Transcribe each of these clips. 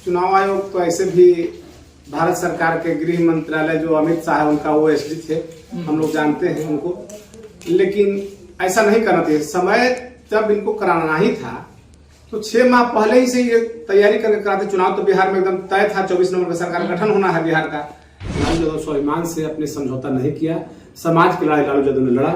चुनाव आयोग तो ऐसे भी भारत सरकार के गृह मंत्रालय जो अमित शाह है उनका वो एसडी थे, हम लोग जानते हैं उनको। लेकिन ऐसा नहीं करना चाहिए। समय जब इनको कराना ही था तो 6 माह पहले ही से ये तैयारी करके कराते। चुनाव तो बिहार में एकदम तय था, 24 नवंबर का सरकार गठन होना है बिहार का। लालू यादव स्वाभिमान से अपने समझौता नहीं किया, समाज की लड़ाई लालू यादव ने लड़ा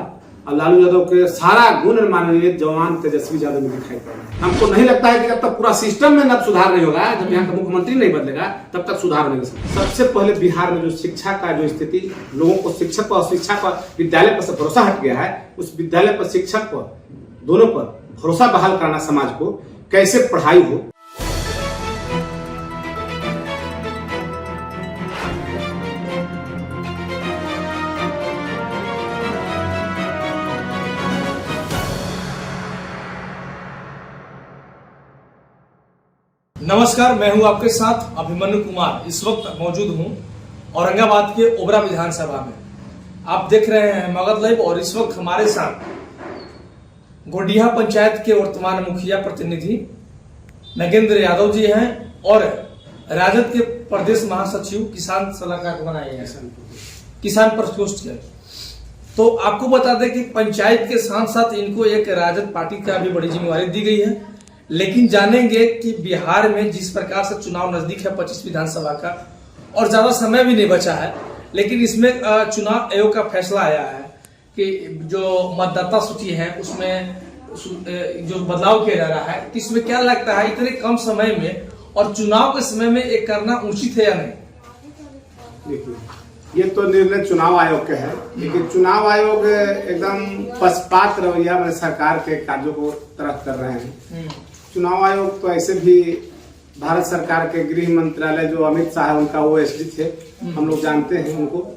और लालू यादव के सारा गुण माननीय जवान तेजस्वी यादव में दिखाई पड़ रहा है। हमको नहीं लगता है कि जब तक पूरा सिस्टम में न सुधार नहीं होगा, जब यहाँ का मुख्यमंत्री नहीं बदलेगा तब तक सुधार नहीं हो सकता। सबसे पहले बिहार में जो शिक्षा का जो स्थिति, लोगों को शिक्षक पर, शिक्षा पर, विद्यालय पर से भरोसा हट गया है, उस विद्यालय पर, शिक्षक पर, दोनों पर भरोसा बहाल कराना, समाज को कैसे पढ़ाई हो। नमस्कार, मैं हूं आपके साथ अभिमन्यु कुमार। इस वक्त मौजूद हूं औरंगाबाद के ओबरा विधानसभा में। आप देख रहे हैं मगध लाइव और इस वक्त हमारे साथ गोडिया पंचायत के वर्तमान मुखिया प्रतिनिधि नगेंद्र यादव जी हैं और राजद के प्रदेश महासचिव किसान सलाहकार बनाए हैं, किसान प्रकोष्ठ के। तो आपको बता दें कि पंचायत के साथ साथ इनको एक राजद पार्टी का भी बड़ी जिम्मेवारी दी गई है। लेकिन जानेंगे कि बिहार में जिस प्रकार से चुनाव नजदीक है 25 विधानसभा का और ज्यादा समय भी नहीं बचा है, लेकिन इसमें चुनाव आयोग का फैसला आया है कि जो मतदाता सूची है उसमें जो बदलाव किया जा रहा है। तो इसमें क्या लगता है इतने कम समय में और चुनाव के समय में ये करना उचित है या नहीं? देखिए, ये तो निर्णय चुनाव आयोग का है, लेकिन चुनाव आयोग एकदम पक्षपात रवैया में सरकार के कार्यों को तरफ कर रहे हैं। चुनाव आयोग तो ऐसे भी भारत सरकार के गृह मंत्रालय जो अमित शाह है उनका वो एसडी थे, हम लोग जानते हैं उनको।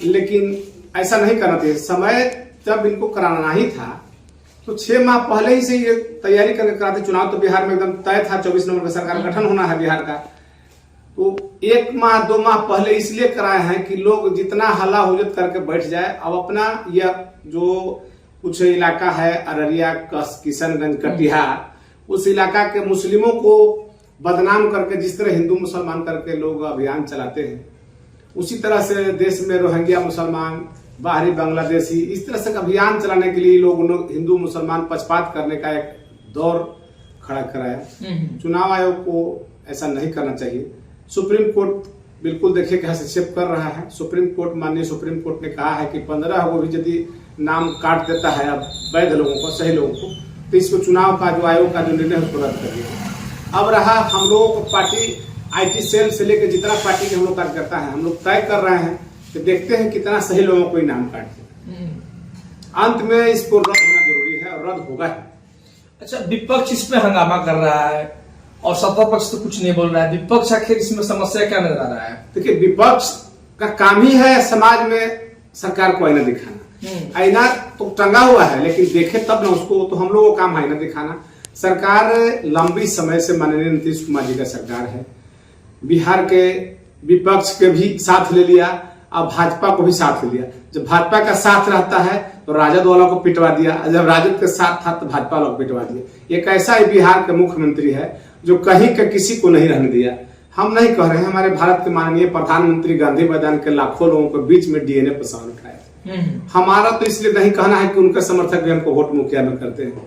लेकिन ऐसा नहीं करना चाहिए। समय जब इनको कराना ही था तो 6 माह पहले ही से ये तैयारी करके कराते। चुनाव तो बिहार में एकदम तय था, 24 नवंबर का सरकार गठन होना है बिहार का। तो 1 माह 2 माह पहले इसलिए कराए हैं कि लोग जितना हल्ला हुज्जत करके बैठ जाए। अब अपना यह जो कुछ इलाका है अररिया, किशनगंज, कटिहार, उस इलाका के मुस्लिमों को बदनाम करके जिस तरह हिंदू मुसलमान करके लोग अभियान चलाते हैं, उसी तरह से देश में रोहिंग्या मुसलमान, बाहरी बांग्लादेशी, इस तरह से अभियान चलाने के लिए लोग हिंदू मुसलमान पक्षपात करने का एक दौर खड़ा कराया। चुनाव आयोग को ऐसा नहीं करना चाहिए। सुप्रीम कोर्ट बिल्कुल देखिए कि हस्तक्षेप कर रहा है। सुप्रीम कोर्ट, माननीय सुप्रीम कोर्ट ने कहा है कि 15 को भी यदि नाम काट देता है अब वैध लोगों को, सही लोगों को, तो इसको चुनाव का जो आयोग का जो निर्णय है उसको रद्द कर दिया। अब रहा हम लोगों को पार्टी आईटी सेल से लेकर जितना पार्टी के हम लोग कार्यकर्ता है, हम लोग तय कर रहे हैं कि देखते हैं कितना सही लोगों को नाम काटते हैं। अंत में इसको रद्द होना जरूरी है और रद्द होगा। अच्छा, विपक्ष इसमें हंगामा कर रहा है और सत्ता पक्ष तो कुछ नहीं बोल रहा है। विपक्ष आखिर इसमें समस्या क्या नजर आ रहा है? देखिए, विपक्ष का काम ही है समाज में सरकार को आईना दिखाना। आईना तो टंगा हुआ है, लेकिन देखे तब ना उसको। तो हम लोगों का काम आईना दिखाना। सरकार लंबी समय से माननीय नीतीश कुमार जी का सरकार है। बिहार के विपक्ष के भी साथ ले लिया और भाजपा को भी साथ ले लिया। जब भाजपा का साथ रहता है तो राजद वालों को पिटवा दिया, जब राजद के साथ था तो भाजपा वालों को पिटवा दिया। एक ऐसा ही बिहार के मुख्यमंत्री है जो कहीं का किसी को नहीं रहने दिया। हम नहीं कह रहे हैं, हमारे भारत के माननीय प्रधानमंत्री गांधी मैदान के लाखों लोगों के बीच में डीएनए पर सवाल उठाया। हमारा तो इसलिए नहीं कहना है कि उनके समर्थक भी हमको वोट मुखिया में करते हैं,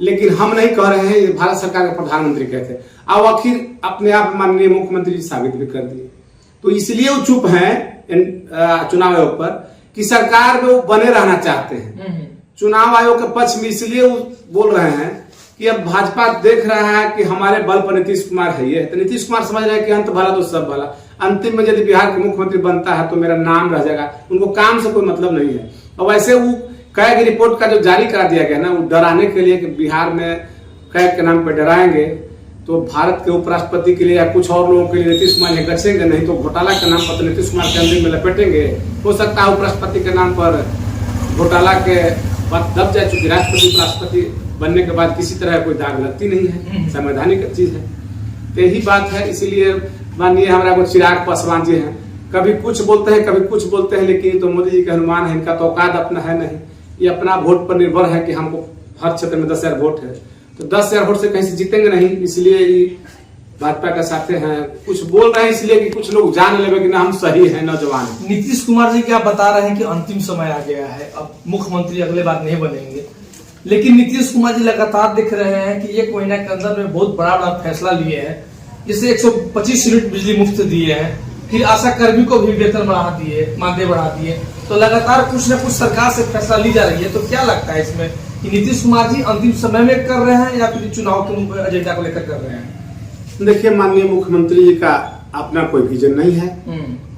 लेकिन हम नहीं कह रहे हैं, ये भारत सरकार के प्रधानमंत्री कहते हैं। अब आखिर अपने आप माननीय मुख्यमंत्री जी साबित भी कर दिए। तो इसलिए वो चुप हैं चुनाव आयोग पर कि सरकार में वो बने रहना चाहते हैं। चुनाव आयोग के पक्ष में इसलिए वो बोल रहे हैं कि अब भाजपा देख रहा है कि हमारे बल पर नीतीश कुमार है, ये तो नीतीश कुमार समझ रहे हैं कि अंत भला तो सब भला। अंतिम में यदि बिहार के मुख्यमंत्री बनता है तो मेरा नाम रह जाएगा। उनको काम से कोई मतलब नहीं है। और वैसे वो कैग रिपोर्ट का जो जारी करा दिया गया ना, वो डराने के लिए कि बिहार में कैग के नाम पर डराएंगे तो भारत के उपराष्ट्रपति के लिए या कुछ और लोगों के लिए नीतीश कुमार ने गचेंगे, नहीं तो घोटाला के नाम पर तो नीतीश कुमार के अंतिम में लपेटेंगे। हो सकता है उपराष्ट्रपति के नाम पर घोटाला के बात दब जाए, चूंकि राष्ट्रपति उपराष्ट्रपति बनने के बाद किसी तरह कोई दाग लगती नहीं है, संवैधानिक चीज है। तो यही बात है। इसीलिए माननीय हमारा को चिराग पासवान जी हैं, कभी कुछ बोलते हैं कभी कुछ बोलते हैं, लेकिन तो मोदी जी के अनुमान है, इनका तो औकात अपना है नहीं। ये अपना वोट पर निर्भर है कि हमको हर क्षेत्र में 10,000 वोट है, तो 10,000 वोट से कहीं से जीतेंगे नहीं। इसलिए भाजपा के साथ हैं, कुछ बोल रहे हैं इसलिए कि कुछ लोग जान ले कि ना हम सही हैं, नौजवान हैं। नीतीश कुमार जी क्या बता रहे हैं कि अंतिम समय आ गया है, अब मुख्यमंत्री अगले बार नहीं बनेंगे, लेकिन नीतीश कुमार जी लगातार दिख रहे हैं कि 1 महीना के अंदर में बहुत बड़ा बड़ा फैसला लिए हैं, जिससे 125 यूनिट बिजली मुफ्त दिए हैं, फिर आशा कर्मी को भी वेतन बढ़ा दिए, मानदेय बढ़ा दिए। तो लगातार कुछ न कुछ सरकार से फैसला ली जा रही है। तो क्या लगता है इसमें कि नीतीश कुमार जी अंतिम समय में कर रहे हैं या फिर चुनाव के एजेंडा को लेकर कर रहे हैं? देखिए, माननीय मुख्यमंत्री जी का अपना कोई विजन नहीं है।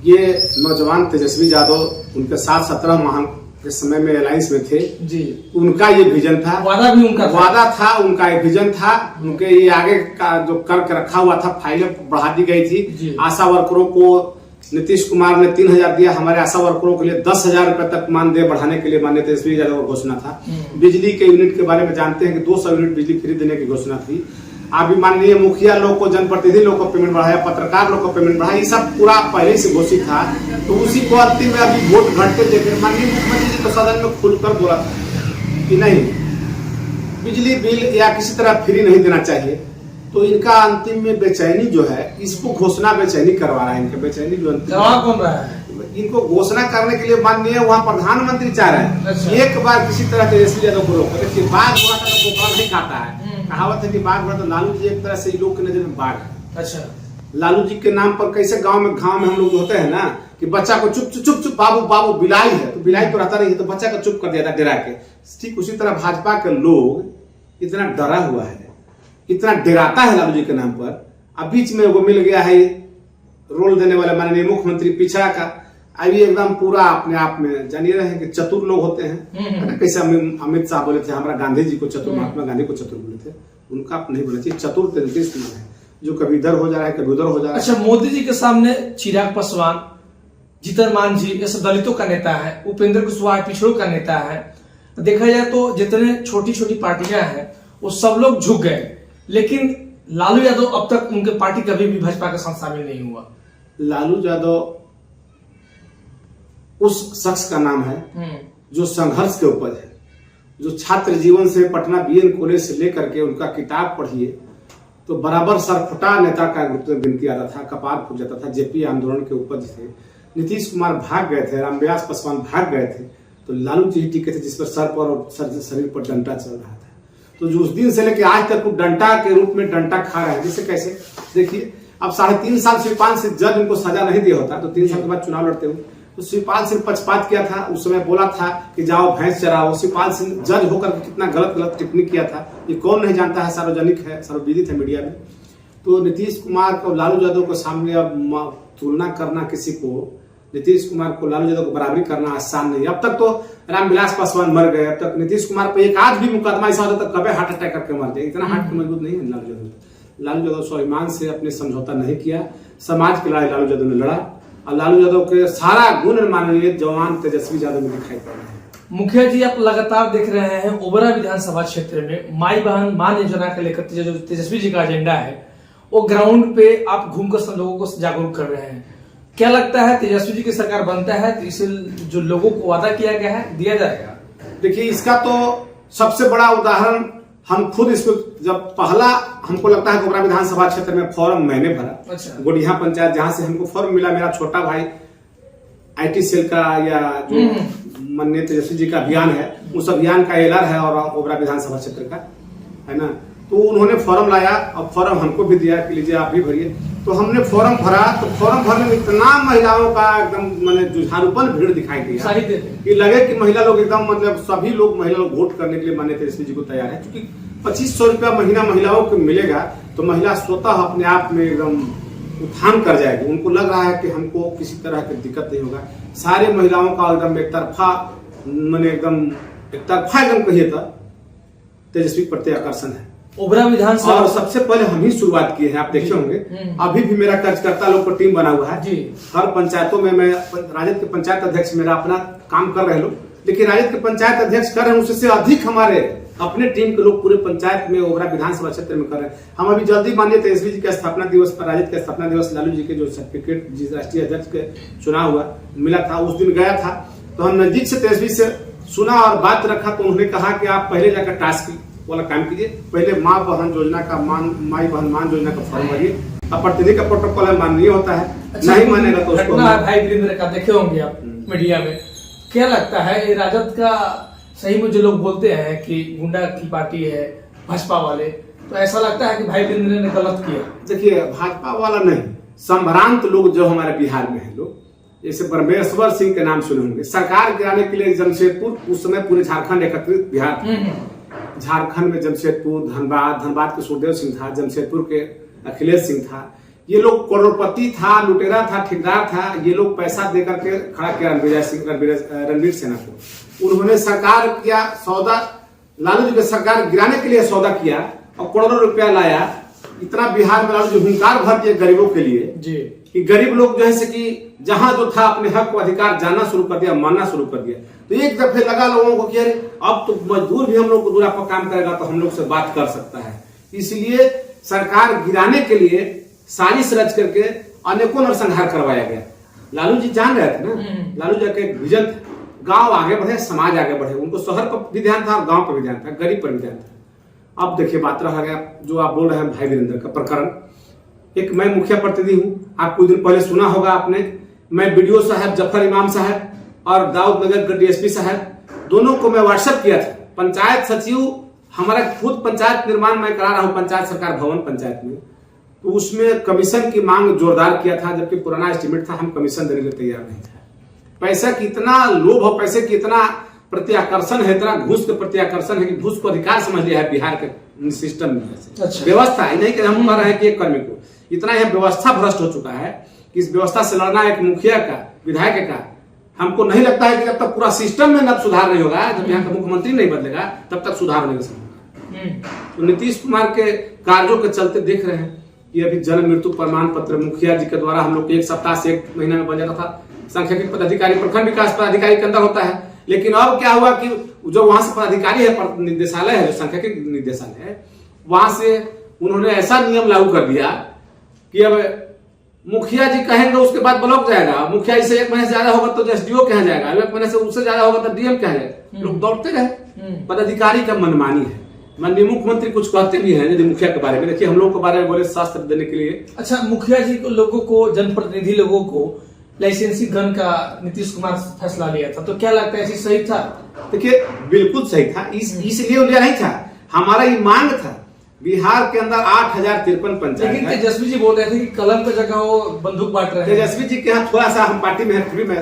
ये नौजवान तेजस्वी यादव उनके साथ 17 माह के समय में अलायंस में थे जी, उनका ये विजन था, वादा भी उनका उनका एक विजन था। उनके ये आगे का जो करके रखा हुआ था, फाइलें बढ़ा दी गई थी। आशा वर्करों को नीतीश कुमार ने 3,000 दिया, हमारे आशा वर्करों के लिए 10,000 रुपए तक मानदेय बढ़ाने के लिए माननीय तेजस्वी यादव की घोषणा था। बिजली के यूनिट के बारे में जानते हैं कि 200 यूनिट बिजली फ्री देने की घोषणा थी। अभी माननीय मुखिया लोग को, जनप्रतिनिधि लोग को पेमेंट बढ़ाया, पत्रकार लोग को पेमेंट बढ़ाया, ये सब पूरा पहले से घोषित था। तो उसी को अंतिम में अभी वोट घटते देकर माननीय मुख्यमंत्री जी तो सदन में खुलकर बोला था कि नहीं, बिजली बिल या किसी तरह फ्री नहीं देना चाहिए। तो इनका अंतिम में बेचैनी जो है, इसको घोषणा बेचैनी करवा रहा है। इनके बेचैनी जो कौन रहा है, इनको घोषणा करने के लिए माननीय वहाँ प्रधानमंत्री चाह रहे हैं एक बार किसी तरह तेजस्वी यादव को रोको। देखिए, बाघ घोड़ा का पोखरा नहीं खाता है, कहावत है कि बाघ घोड़ा। तो लालू जी एक तरह से लोग की नजर में बाघ है। अच्छा, लालू जी के नाम पर कैसे गांव में हम लोग होते हैं ना कि बच्चा को चुप चुप चुप बाबू बाबू बिलाई है, तो बिलाई तो रहता नहीं है, तो बच्चा को चुप कर दिया था डरा के। ठीक उसी तरह भाजपा के लोग इतना डरा हुआ है, इतना डराता है लालू जी के नाम पर। अब बीच में वो मिल गया है रोल देने वाला माननीय मुख्यमंत्री पिछड़ा का। अभी एकदम पूरा अपने आप में जानिए रहे हैं कि चतुर लोग होते हैं। कैसे अमित शाह बोले थे, हमारा गांधी जी को चतुर, महात्मा गांधी को चतुर बोले थे, उनका आप नहीं बोलना चाहिए। चतुर नीतीश कुमार है, जो कभी इधर हो जा रहा है, कभी उधर हो जा रहा है। अच्छा, मोदी जी के सामने चिराग पासवान, जीतन मान जी, ये सब दलितों का नेता है, उपेंद्र कुशवाहा पिछड़ों का नेता है। देखा जाए तो जितने छोटी छोटी पार्टियां हैं वो सब लोग झुक गए, लेकिन लालू यादव अब तक उनके पार्टी कभी भी भाजपा के साथ शामिल नहीं हुआ। लालू यादव उस शख्स का नाम है जो संघर्ष के उपज है, जो छात्र जीवन से पटना बीएन कॉलेज से लेकर के उनका किताब पढ़िए तो बराबर सरफुटा नेता का गिनती आता था, कपार फूट जाता था। जेपी आंदोलन के उपज थे। नीतीश कुमार भाग गए थे, रामविलास पासवान भाग गए थे, तो लालू जी ही टिके थे, जिस पर सर पर और शरीर पर डंटा चल रहा था। तो जो उस दिन से लेकर आज तक वो डंटा के रूप में डंटा खा रहे हैं। जिससे कैसे देखिए, अब 3.5 साल शिवपाल से जज उनको सजा नहीं दिया होता तो 3 साल के बाद चुनाव लड़ते हुए तो शिवपाल सिंह पक्षपात किया था। उस समय बोला था कि जाओ भैंस चराओ। शिवपाल सिंह जज होकर कितना गलत टिप्पणी किया था, ये कौन नहीं जानता है, सार्वजनिक है, सर्वविदित है मीडिया में। तो नीतीश कुमार को लालू यादव के सामने अब तुलना करना, किसी को नीतीश कुमार को लालू यादव को बराबरी करना आसान नहीं। अब तक तो रामविलास पासवान मर गए, अब तक नीतीश कुमार पर एक आज भी मुकदमा ऐसा होता तो कभी हार्ट अटैक करके मर जाए। इतना हार्ट मजबूत नहीं है लालू यादव। लालू यादव स्वाभिमान से अपने समझौता नहीं किया, समाज की लड़ाई लालू यादव ने लड़ा और लालू यादव के सारा गुण माननीय जवान तेजस्वी यादव में दिखाई पड़ रहे हैं। मुखिया जी, आप लगातार देख रहे हैं ओबरा विधानसभा क्षेत्र में माई बहन मान योजना के लेकर जो तेजस्वी जी का एजेंडा है, वो ग्राउंड पे आप घूमकर लोगों को जागरूक कर रहे हैं। क्या लगता है, तेजस्वी जी की सरकार बनता है तो इसे जो लोगों को वादा किया गया है दिया जाएगा? देखिए, इसका तो सबसे बड़ा उदाहरण हम खुद इसको, जब पहला हमको लगता है ओबरा विधानसभा क्षेत्र में फॉर्म मैंने भरा। अच्छा। गोडिया पंचायत जहां से हमको फॉर्म मिला, मेरा छोटा भाई आईटी सेल का या जो माननीय तेजस्वी जी का अभियान है, उस अभियान का एलर है और ओबरा विधानसभा क्षेत्र का है ना। तो उन्होंने फॉर्म लाया और फॉर्म हमको भी दिया कि लीजिए आप भी भरिए। तो हमने फॉर्म भरा, तो फॉर्म भरने में इतना महिलाओं का एकदम मैंने जुझारूपन भीड़ दिखाई दिया कि लगे कि महिला लोग एकदम मतलब सभी लोग महिला लोग वोट करने के लिए माननीय तेजस्वी जी को तैयार है। क्योंकि 2500 रुपया महीना महिलाओं को मिलेगा तो महिला स्वतः अपने आप में एकदम उत्थान कर जाएगी। उनको लग रहा है कि हमको किसी तरह की दिक्कत नहीं होगा। सारे महिलाओं का एकदम एक तरफा एकदम कहिए तो तेजस्वी प्रति आकर्षण है ओबरा विधानसभा। और सबसे पहले हम ही शुरुआत किए हैं, आप देखे होंगे। अभी भी मेरा कार्यकर्ता लोग को टीम बना हुआ है जी। हर पंचायतों में मैं राजद के पंचायत अध्यक्ष मेरा अपना काम कर रहे लोग, लेकिन राजद के पंचायत अध्यक्ष कर रहे हैं उससे अधिक हमारे अपने टीम के लोग पूरे पंचायत में ओबरा विधानसभा क्षेत्र में कर रहे हैं। हम अभी जल्दी माननीय तेजस्वी जी के स्थापना दिवस पर, राजद के स्थापना दिवस लालू जी के जो सर्टिफिकेट जिस राष्ट्रीय अध्यक्ष के चुनाव हुआ मिला था, उस दिन गया था। तो हम नजदीक से तेजस्वी से सुना और बात रखा, तो उन्होंने कहा कि आप पहले जाकर टास्क वाला काम कीजिए, पहले माँ बहन योजना का माई बहन मान योजना का फॉर्म भरिए, अब प्रतिनिधि का प्रोटोकॉल है, माननीय होता है। अच्छा, नहीं मानेगा तो उसको घटना भाई वीरेंद्र का देखे होंगे आप मीडिया में, क्या लगता है ये राजद का सही में जो लोग बोलते हैं कि गुंडा की पार्टी है भाजपा वाले, तो ऐसा लगता है कि भाई वीरेंद्र ने गलत किया? देखिए, भाजपा वाला नहीं, संभ्रांत लोग जो हमारे बिहार में है लोग, जैसे परमेश्वर सिंह के नाम सुने होंगे, सरकार गिराने के लिए जमशेदपुर, उस समय पूरे झारखंड एकत्रित बिहार था। झारखंड में जमशेदपुर, धनबाद के सुखदेव सिंह था, जमशेदपुर के अखिलेश सिंह था। ये लोग करोड़पति था, लुटेरा था, ठेकेदार था। ये लोग पैसा देकर के खड़ा किया रणवीर सेना को। उन्होंने सरकार किया सौदा, लालू जी की सरकार गिराने के लिए सौदा किया और करोड़ों रुपया लाया। इतना बिहार में लालू जी हुंकार भर दिए गरीबों के लिए जी, कि गरीब लोग जो है कि जहां जो था अपने हक को अधिकार जानना शुरू कर दिया, मानना शुरू कर दिया। तो एक दफे लगा लोगों को कि अरे अब तो मजदूर भी हम लोग को दूरा पर काम करेगा तो हम लोग से बात कर सकता है। इसलिए सरकार गिराने के लिए साजिश रच करके अनेकों नरसंहार करवाया गया। लालू जी जान रहे थे ना, लालू जी का एक विजन था, गांव आगे बढ़े, समाज आगे बढ़े। उनको शहर पर भी ध्यान था और गांव पर भी ध्यान था, गरीब पर भी ध्यान था। अब देखिए बात रह गया जो आप बोल रहे हैं भाई वीरेंद्र का प्रकरण। एक मैं मुखिया प्रतिनिधि हूं, आप कुछ दिन पहले सुना होगा आपने, मैं बीडीओ साहब जफर इमाम साहब और दाऊद नगर के डीएसपी साहब, दोनों को मैं व्हाट्सएप किया था। पंचायत सचिव, हमारा खुद पंचायत निर्माण मैं करा रहा हूं, पंचायत सरकार भवन पंचायत में, तो उसमें कमीशन की मांग जोरदार किया था, जबकि पुराना एस्टिमेट था, हम कमीशन देने के लिए तैयार नहीं थे। पैसा की इतना लोभ और पैसे की इतना प्रति आकर्षण है, इतना घूस के प्रति आकर्षण है कि घूस को अधिकार समझ लिया है बिहार के सिस्टम में। अच्छा। व्यवस्था है, नहीं कि हम कह रहे हैं कि एक कर्मी को, इतना यह व्यवस्था भ्रष्ट हो चुका है कि इस व्यवस्था से लड़ना एक मुखिया का, विधायक का, हमको नहीं लगता है कि जब तक पूरा सिस्टम में न सुधार नहीं होगा, जब यहाँ का मुख्यमंत्री नहीं बदलेगा, तब तक सुधार नहीं हो सकता। तो नीतीश कुमार के कार्यों के चलते देख रहे हैं कि अभी जन्म मृत्यु प्रमाण पत्र मुखिया जी के द्वारा हम लोग 1 सप्ताह से 1 महीना में बन जाता था। सांख्यिकी पदाधिकारी, प्रखंड विकास पदाधिकारी के अंदर होता है, लेकिन अब क्या हुआ कि जो वहां से पदाधिकारी है, निदेशालय है, जो सांख्यिकी निदेशालय है, वहां से उन्होंने ऐसा नियम लागू कर दिया कि अब मुखिया जी कहेंगे उसके बाद ब्लॉक जाएगा, मुखिया जी से 1 महीने से ज्यादा होगा तो एसडीओ कहा जाएगा, 1 महीने से उससे ज्यादा होगा तो डीएम कहा जाएगा। लोग दौड़ते रहे। पदाधिकारी का मनमानी है। माननीय मुख्यमंत्री कुछ कहते भी हैं यदि मुखिया के बारे में, देखिए हम लोग के बारे में बोले शास्त्र देने के लिए। अच्छा, मुखिया जी को, लोगों को, जनप्रतिनिधि लोगों को लाइसेंसिंग गन का नीतीश कुमार फैसला लिया था, तो क्या लगता है ऐसी सही था? देखिए बिल्कुल सही था, इसलिए लिया नहीं था, हमारा ये मांग था। बिहार के अंदर 8053 पंचायत। लेकिन तेजस्वी जी बोल रहे थे कि कलम की जगह वो बंदूक बांट रहे हैं। तेजस्वी जी के यहाँ थोड़ा सा हम पार्टी में है, फिर मैं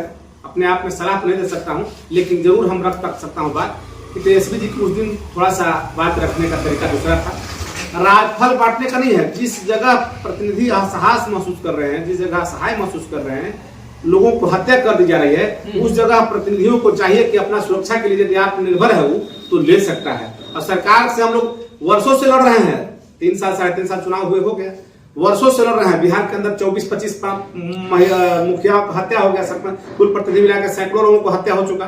अपने आप में सलाह तो नहीं दे सकता हूँ, लेकिन जरूर हम रख सकता हूँ बात कि तेजस्वी जी की उस दिन थोड़ा सा बात रखने का तरीका दूसरा था। राजफल बांटने का नहीं है। जिस जगह प्रतिनिधि असहाय महसूस कर रहे हैं, जिस जगह असहाय महसूस कर रहे हैं, लोगों को हत्या कर दी जा रही है, उस जगह प्रतिनिधियों को चाहिए कि अपना सुरक्षा के लिए यदि आत्मनिर्भर है वो तो ले सकता है। और सरकार से हम लोग वर्षों से लड़ रहे हैं, 3 साल 3.5 साल चुनाव हुए हो गया, वर्षों से लड़ रहे हैं। बिहार के अंदर 24-25 मुखिया हत्या हो गया, सरपंच, कुल प्रतिनिधि मिला के सैकड़ों लोगों को हत्या हो चुका।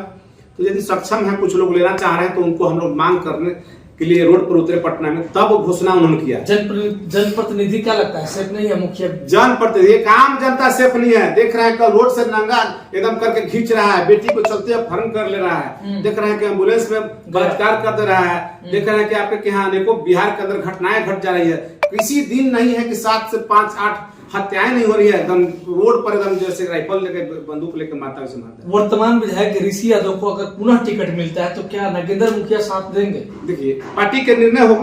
तो यदि सक्षम है, कुछ लोग लेना चाह रहे हैं, तो उनको हम लोग मांग करने के लिए रोड पर उतरे पटना में, तब घोषणा उन्होंने किया। जनप्रतिनिधि क्या लगता है सेफ नहीं है मुखिया? जनप्रतिनिधि काम जनता सेफ नहीं है। देख रहे हैं कि रोड से नंगा एकदम करके खींच रहा है, बेटी को चलते अपहरण कर ले रहा है, देख रहे हैं कि एम्बुलेंस में बलात्कार कर दे रहा है, देख रहे हैं कि आपके यहाँ अनेकों बिहार के अंदर घटनाएं घट जा रही है। किसी दिन नहीं है कि 7 से 5-8 हत्याएं नहीं हो रही है, एकदम रोड पर एकदम जैसे राइफल लेके, बंदूक लेके मारता है। वर्तमान विधायक ऋषि यादव को अगर पुनः टिकट मिलता है तो क्या नागेंद्र मुखिया साथ देंगे? देखिए पार्टी के निर्णय होगा,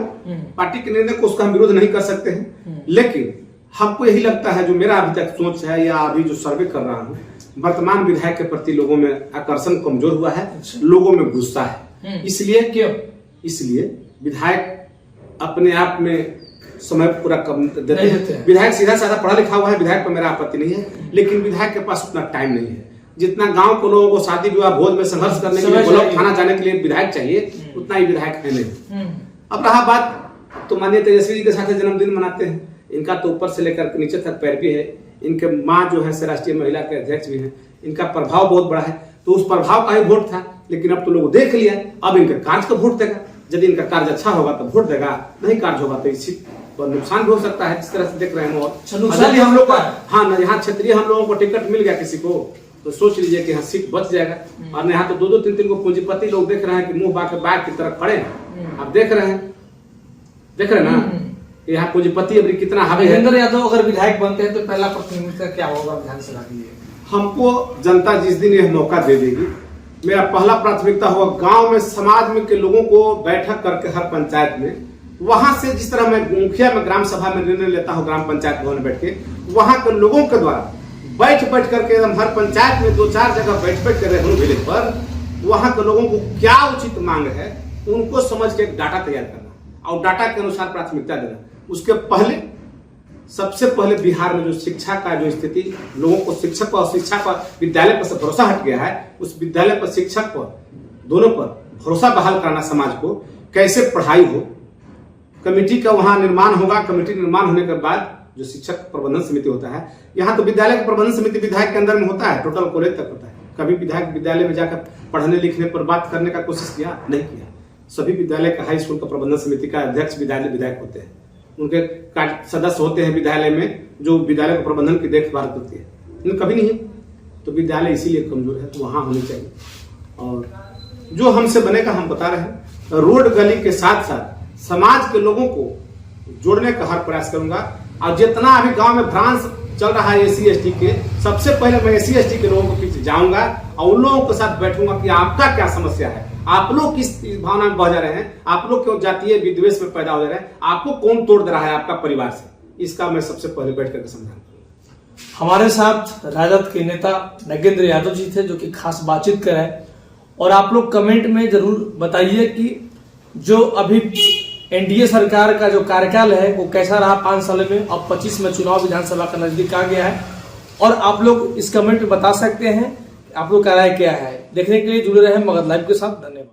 पार्टी के निर्णय को उसका हम विरोध नहीं कर सकते हैं, लेकिन हमको यही लगता है, जो मेरा अभी तक सोच है या अभी जो सर्वे कर रहा हूँ, वर्तमान विधायक के प्रति लोगों में आकर्षण कमजोर हुआ है, लोगों में गुस्सा है। इसलिए क्यों? इसलिए विधायक अपने आप में समय पूरा कम देते हैं। विधायक सीधा साधा पढ़ा लिखा हुआ है, विधायक पर मेरा आपत्ति नहीं है, लेकिन विधायक के पास उतना टाइम नहीं है। जितना गांव के लोगों को शादी विवाह भोज में संघर्ष करने के लिए, ब्लॉक थाना जाने के लिए विधायक चाहिए, उतना ही विधायक है नहीं। अब रहा बात, तो माननीय तेजस्वी जी के साथ जन्मदिन मनाते हैं, इनका तो ऊपर से लेकर नीचे तक पैर भी है, इनके माँ जो है राष्ट्रीय महिला के अध्यक्ष भी है, इनका प्रभाव बहुत बड़ा है, तो उस प्रभाव का ही वोट था। लेकिन अब तो लोग देख लिया, अब इनके कार्य का वोट देगा। यदि इनका कार्य अच्छा होगा तो वोट देगा, नहीं कार्य होगा तो इसी नुकसान भी हो सकता है, जिस तरह से देख रहे हैं। और हम लोग का, हाँ, यहाँ क्षेत्रीय हम लोगों को टिकट मिल गया किसी को, तो सोच लीजिए कि यहाँ सीट बच जाएगा। और यहाँ तो 2-2, 3-3 को पूंजीपति लोग देख रहे हैं कि मुंह बाके बाग की तरफ खड़े हैं। आप देख रहे हैं ना, यहाँ पूंजीपति अभी कितना हावी है। अभिनंदन यादव अगर विधायक बनते हैं तो पहला प्राथमिकता क्या होगा विधानसभा के लिए? हमको जनता जिस दिन यह मौका दे देगी, मेरा पहला प्राथमिकता होगा गांव में समाज में के लोगों को बैठक करके हर पंचायत में, वहां से जिस तरह मैं मुखिया में ग्राम सभा में निर्णय लेता हूं ग्राम पंचायत भवन में बैठ के, वहां के लोगों के द्वारा बैठ करके एकदम हर पंचायत में 2-4 जगह बैठ कर रेवन्यू विलेज पर वहां के लोगों को क्या उचित मांग है उनको समझ के एक डाटा तैयार करना और डाटा के अनुसार प्राथमिकता देना। उसके पहले सबसे पहले बिहार में जो शिक्षा का जो स्थिति, लोगों को शिक्षक पर, शिक्षा पर, विद्यालय पर से भरोसा हट गया है, उस विद्यालय पर, शिक्षक पर, दोनों पर भरोसा बहाल कराना। समाज को कैसे पढ़ाई हो, कमेटी का वहां निर्माण होगा। कमेटी निर्माण होने के बाद जो शिक्षक प्रबंधन समिति होता है, यहाँ तो विद्यालय का प्रबंधन समिति विधायक के अंदर में होता है, टोटल कॉलेज तक होता है। कभी विधायक विद्यालय में जाकर पढ़ने लिखने पर बात करने का कोशिश किया? नहीं किया। सभी विद्यालय का, हाई स्कूल का प्रबंधन समिति का अध्यक्ष विधायक होते हैं, उनके सदस्य होते हैं विद्यालय में जो विद्यालय के प्रबंधन की देखभाल करती है। कभी नहीं, तो विद्यालय इसीलिए कमजोर है, तो वहां होनी चाहिए। और जो हमसे बनेगा हम बता रहे हैं, रोड गली के साथ साथ समाज के लोगों को जोड़ने का हर प्रयास करूंगा। और जितना अभी गांव में ब्रांच चल रहा है एससी एसटी के, सबसे पहले मैं एससी एसटी के लोगों के पीछे जाऊंगा और उन लोगों के साथ बैठूंगा कि आपका क्या समस्या है, आप लोग किस भावना में बह जा रहे हैं, आप लोग क्यों जातीय विद्वेष में पैदा हो जा रहे हैं, आपको कौन तोड़ दे रहा है आपका परिवार से, इसका मैं सबसे पहले बैठ करके समझाऊंगा। हमारे साथ राजद के नेता नगेंद्र यादव जी थे जो कि खास बातचीत कर रहे हैं। और आप लोग कमेंट में जरूर बताइए कि जो अभी एनडीए सरकार का जो कार्यकाल है वो कैसा रहा 5 साल में। अब 25 में चुनाव विधानसभा का नजदीक आ गया है और आप लोग इस कमेंट में बता सकते हैं आप लोग का राय क्या है। देखने के लिए जुड़े रहे मगध लाइव के साथ। धन्यवाद।